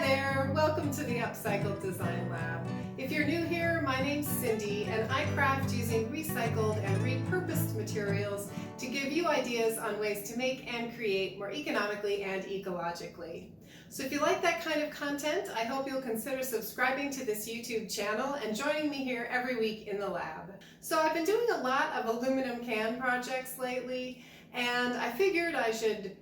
there, welcome to the Upcycle Design Lab. If you're new here, my name's Cindy and I craft using recycled and repurposed materials to give you ideas on ways to make and create more economically and ecologically. So if you like that kind of content, I hope you'll consider subscribing to this YouTube channel and joining me here every week in the lab. So I've been doing a lot of aluminum can projects lately, and I figured I should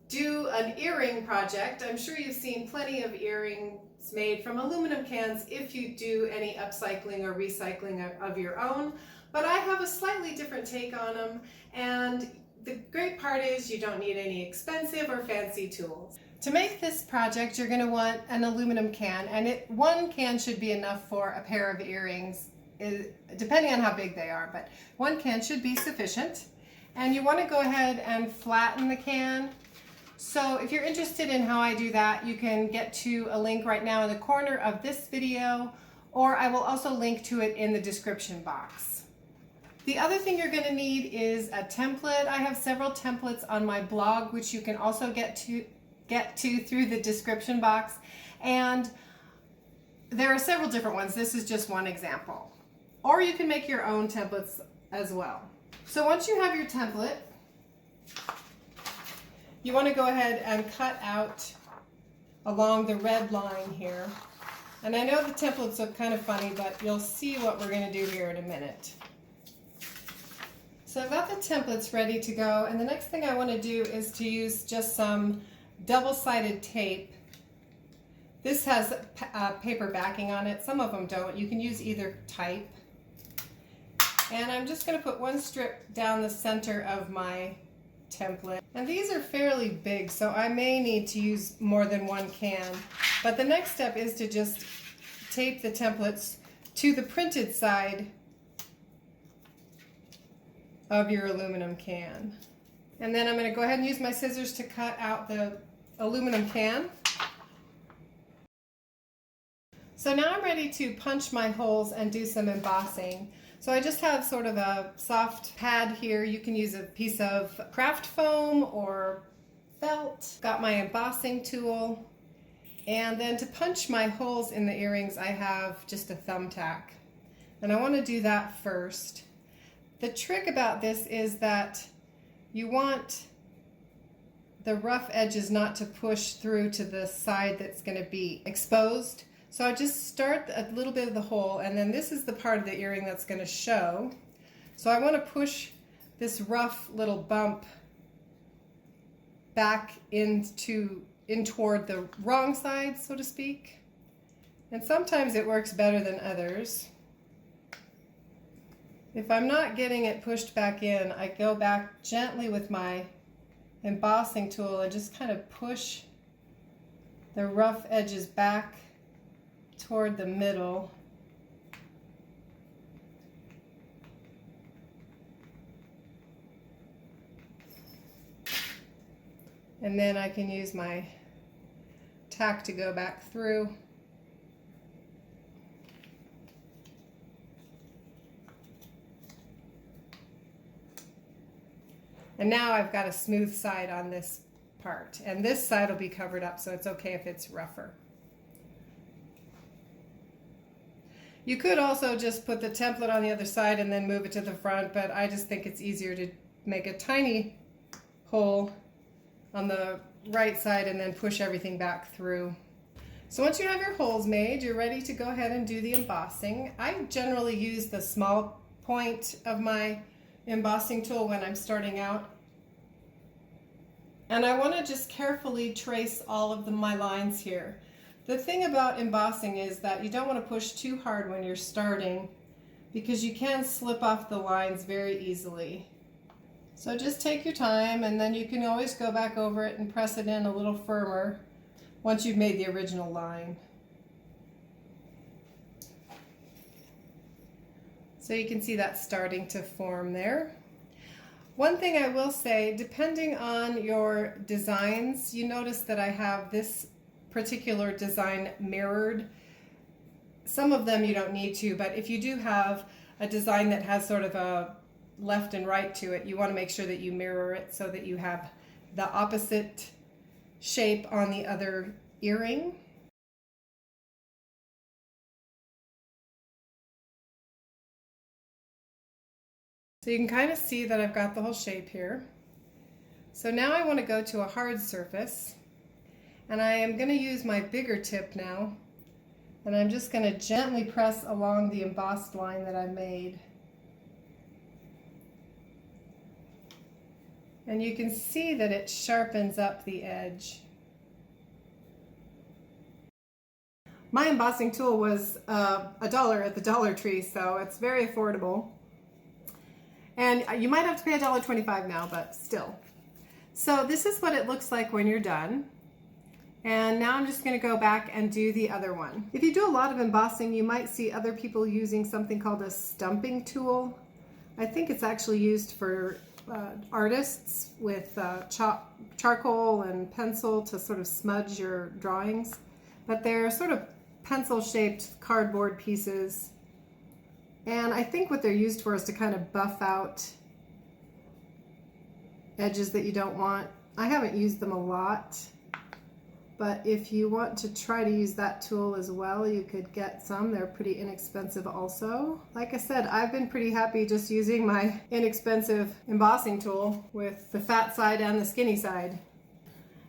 do an earring project. I'm sure you've seen plenty of earrings made from aluminum cans if you do any upcycling or recycling of your own, but I have a slightly different take on them, and the great part is you don't need any expensive or fancy tools. To make this project, you're going to want an aluminum can, and one can should be enough for a pair of earrings, depending on how big they are, but one can should be sufficient. And you want to go ahead and flatten the can. So if you're interested in how I do that, you can get to a link right now in the corner of this video, or I will also link to it in the description box. The other thing you're going to need is a template. I have several templates on my blog, which you can also get to through the description box, and there are several different ones. This is just one example, or you can make your own templates as well. So once you have your template, you want to go ahead and cut out along the red line here. And I know the templates look kind of funny, but you'll see what we're going to do here in a minute. So I've got the templates ready to go, and the next thing I want to do is to use just some double-sided tape. This has paper backing on it. Some of them don't. You can use either type. And I'm just going to put one strip down the center of my template. And these are fairly big, so I may need to use more than one can. But the next step is to just tape the templates to the printed side of your aluminum can. And then I'm going to go ahead and use my scissors to cut out the aluminum can. So now I'm ready to punch my holes and do some embossing. So I just have sort of a soft pad here. You can use a piece of craft foam or felt. Got my embossing tool. And then to punch my holes in the earrings, I have just a thumbtack. And I want to do that first. The trick about this is that you want the rough edges not to push through to the side that's going to be exposed. So I just start a little bit of the hole, and then this is the part of the earring that's going to show. So I want to push this rough little bump back in toward the wrong side, so to speak. And sometimes it works better than others. If I'm not getting it pushed back in, I go back gently with my embossing tool and just kind of push the rough edges back toward the middle. And then I can use my tack to go back through. And now I've got a smooth side on this part, and this side will be covered up, so it's okay if it's rougher. You could also just put the template on the other side and then move it to the front, but I just think it's easier to make a tiny hole on the right side and then push everything back through. So once you have your holes made, you're ready to go ahead and do the embossing. I generally use the small point of my embossing tool when I'm starting out. And I want to just carefully trace all of my lines here. The thing about embossing is that you don't want to push too hard when you're starting, because you can slip off the lines very easily. So just take your time, and then you can always go back over it and press it in a little firmer once you've made the original line. So you can see that starting to form there. One thing I will say, depending on your designs, you notice that I have this particular design mirrored. Some of them you don't need to, but if you do have a design that has sort of a left and right to it, you want to make sure that you mirror it so that you have the opposite shape on the other earring. So you can kind of see that I've got the whole shape here. So now I want to go to a hard surface, and I am going to use my bigger tip now, and I'm just going to gently press along the embossed line that I made. And you can see that it sharpens up the edge. My embossing tool was $1 at the Dollar Tree, so it's very affordable. And you might have to pay $1.25 now, but still. So this is what it looks like when you're done. And now I'm just going to go back and do the other one. If you do a lot of embossing, you might see other people using something called a stumping tool. I think it's actually used for artists with charcoal and pencil to sort of smudge your drawings. But they're sort of pencil-shaped cardboard pieces. And I think what they're used for is to kind of buff out edges that you don't want. I haven't used them a lot, but if you want to try to use that tool as well, you could get some. They're pretty inexpensive also. Like I said, I've been pretty happy just using my inexpensive embossing tool with the fat side and the skinny side.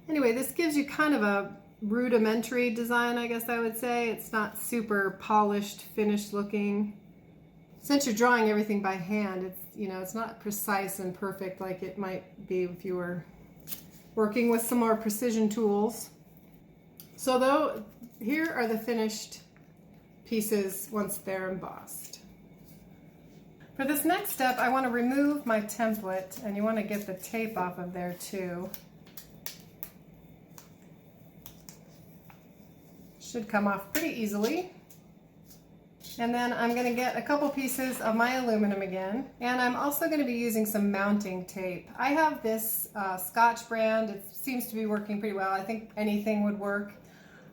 Anyway, this gives you kind of a rudimentary design, I guess I would say. It's not super polished, finished looking. Since you're drawing everything by hand, it's not precise and perfect like it might be if you were working with some more precision tools. So here are the finished pieces once they're embossed. For this next step, I want to remove my template, and you want to get the tape off of there too. Should come off pretty easily. And then I'm going to get a couple pieces of my aluminum again, and I'm also going to be using some mounting tape. I have this Scotch brand. It seems to be working pretty well. I think anything would work.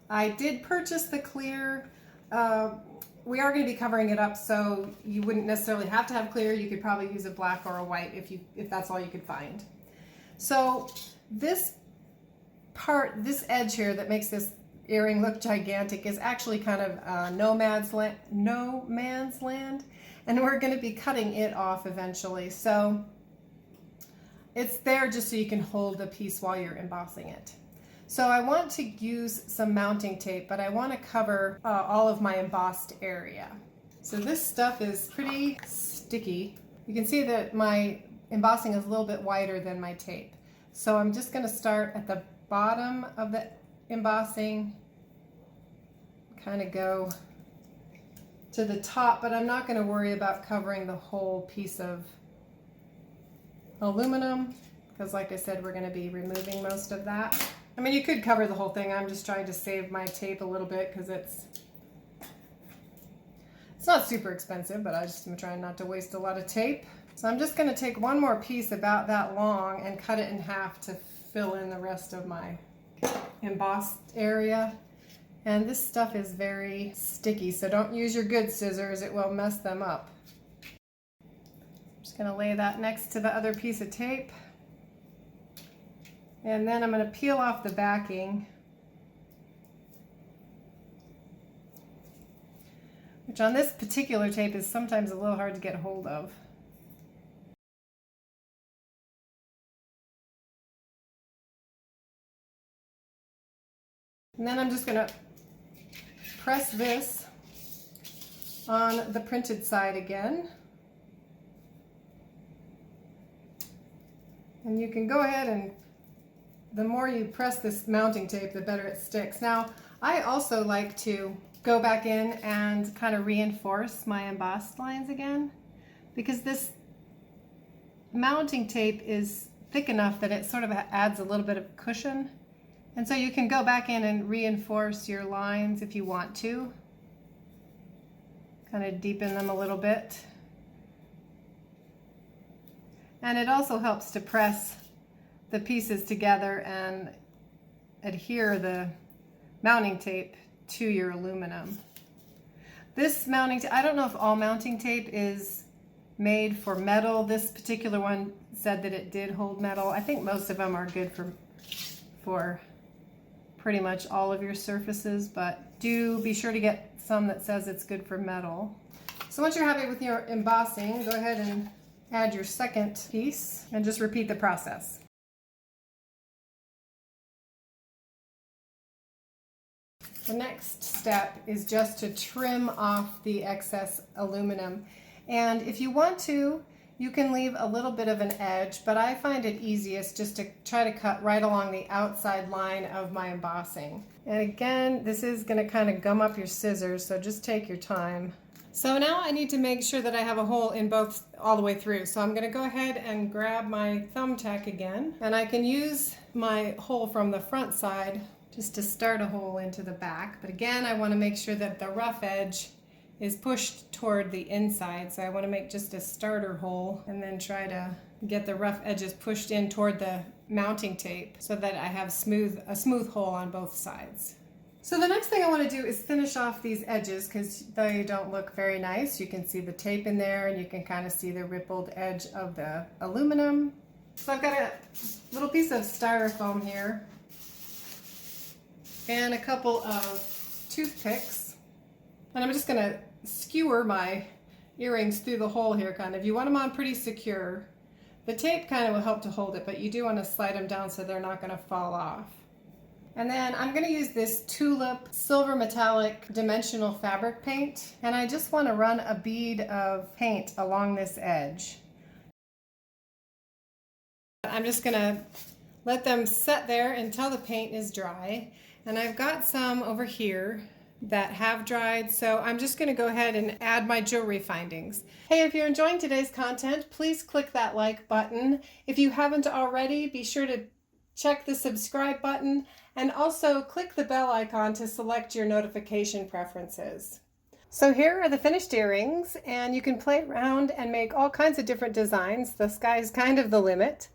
I did purchase the clear. We are going to be covering it up, so you wouldn't necessarily have to have clear. You could probably use a black or a white if that's all you could find. So this edge here that makes this earring look gigantic is actually kind of no man's land, and we're going to be cutting it off eventually. So it's there just so you can hold the piece while you're embossing it. So I want to use some mounting tape, but I want to cover all of my embossed area. So this stuff is pretty sticky. You can see that my embossing is a little bit wider than my tape. So I'm just going to start at the bottom of the embossing, kind of go to the top, but I'm not going to worry about covering the whole piece of aluminum because, like I said, we're going to be removing most of that. I mean, you could cover the whole thing. I'm just trying to save my tape a little bit because it's not super expensive, but I just am trying not to waste a lot of tape. So I'm just going to take one more piece about that long and cut it in half to fill in the rest of my embossed area. And this stuff is very sticky, so don't use your good scissors. It will mess them up. I'm just going to lay that next to the other piece of tape. And then I'm going to peel off the backing, which on this particular tape is sometimes a little hard to get a hold of. And then I'm just going to press this on the printed side again. And you can go ahead and the more you press this mounting tape, the better it sticks. Now, I also like to go back in and kind of reinforce my embossed lines again, because this mounting tape is thick enough that it sort of adds a little bit of cushion. And so you can go back in and reinforce your lines if you want to. Kind of deepen them a little bit. And it also helps to press the pieces together and adhere the mounting tape to your aluminum. This mounting tape, I don't know if all mounting tape is made for metal. This particular one said that it did hold metal. I think most of them are good for pretty much all of your surfaces, but do be sure to get some that says it's good for metal. So once you're happy with your embossing, go ahead add your second piece and just repeat the process. The next step is just to trim off the excess aluminum. And if you want to, you can leave a little bit of an edge, but I find it easiest just to try to cut right along the outside line of my embossing. And again, this is going to kind of gum up your scissors, so just take your time. So now I need to make sure that I have a hole in both all the way through. So I'm going to go ahead and grab my thumbtack again, and I can use my hole from the front side just to start a hole into the back. But again, I want to make sure that the rough edge is pushed toward the inside. So I want to make just a starter hole and then try to get the rough edges pushed in toward the mounting tape so that I have a smooth hole on both sides. So the next thing I want to do is finish off these edges because they don't look very nice. You can see the tape in there and you can kind of see the rippled edge of the aluminum. So I've got a little piece of styrofoam here and a couple of toothpicks. And I'm just going to skewer my earrings through the hole here kind of. You want them on pretty secure. The tape kind of will help to hold it, but you do want to slide them down so they're not going to fall off. And then I'm going to use this Tulip Silver Metallic Dimensional Fabric Paint. And I just want to run a bead of paint along this edge. I'm just going to let them set there until the paint is dry. And I've got some over here that have dried, so I'm just going to go ahead and add my jewelry findings. Hey, if you're enjoying today's content, please click that like button. If you haven't already, be sure to check the subscribe button and also click the bell icon to select your notification preferences. So here are the finished earrings, and you can play around and make all kinds of different designs. The sky's kind of the limit.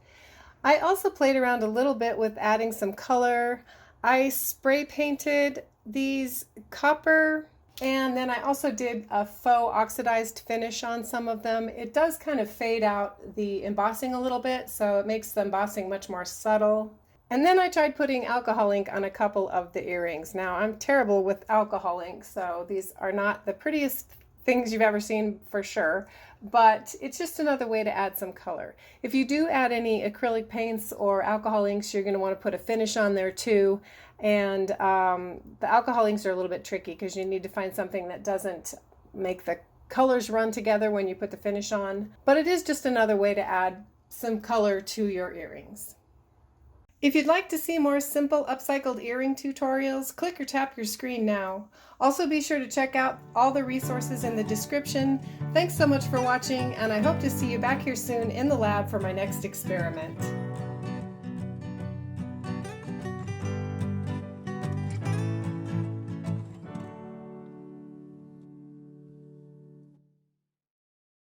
I also played around a little bit with adding some color. I spray painted these copper, and then I also did a faux oxidized finish on some of them. It does kind of fade out the embossing a little bit, so it makes the embossing much more subtle. And then I tried putting alcohol ink on a couple of the earrings. Now, I'm terrible with alcohol ink, so these are not the prettiest things you've ever seen for sure, but it's just another way to add some color. If you do add any acrylic paints or alcohol inks, you're going to want to put a finish on there too. And the alcohol inks are a little bit tricky because you need to find something that doesn't make the colors run together when you put the finish on. But it is just another way to add some color to your earrings. If you'd like to see more simple upcycled earring tutorials, click or tap your screen now. Also be sure to check out all the resources in the description. Thanks so much for watching, and I hope to see you back here soon in the lab for my next experiment.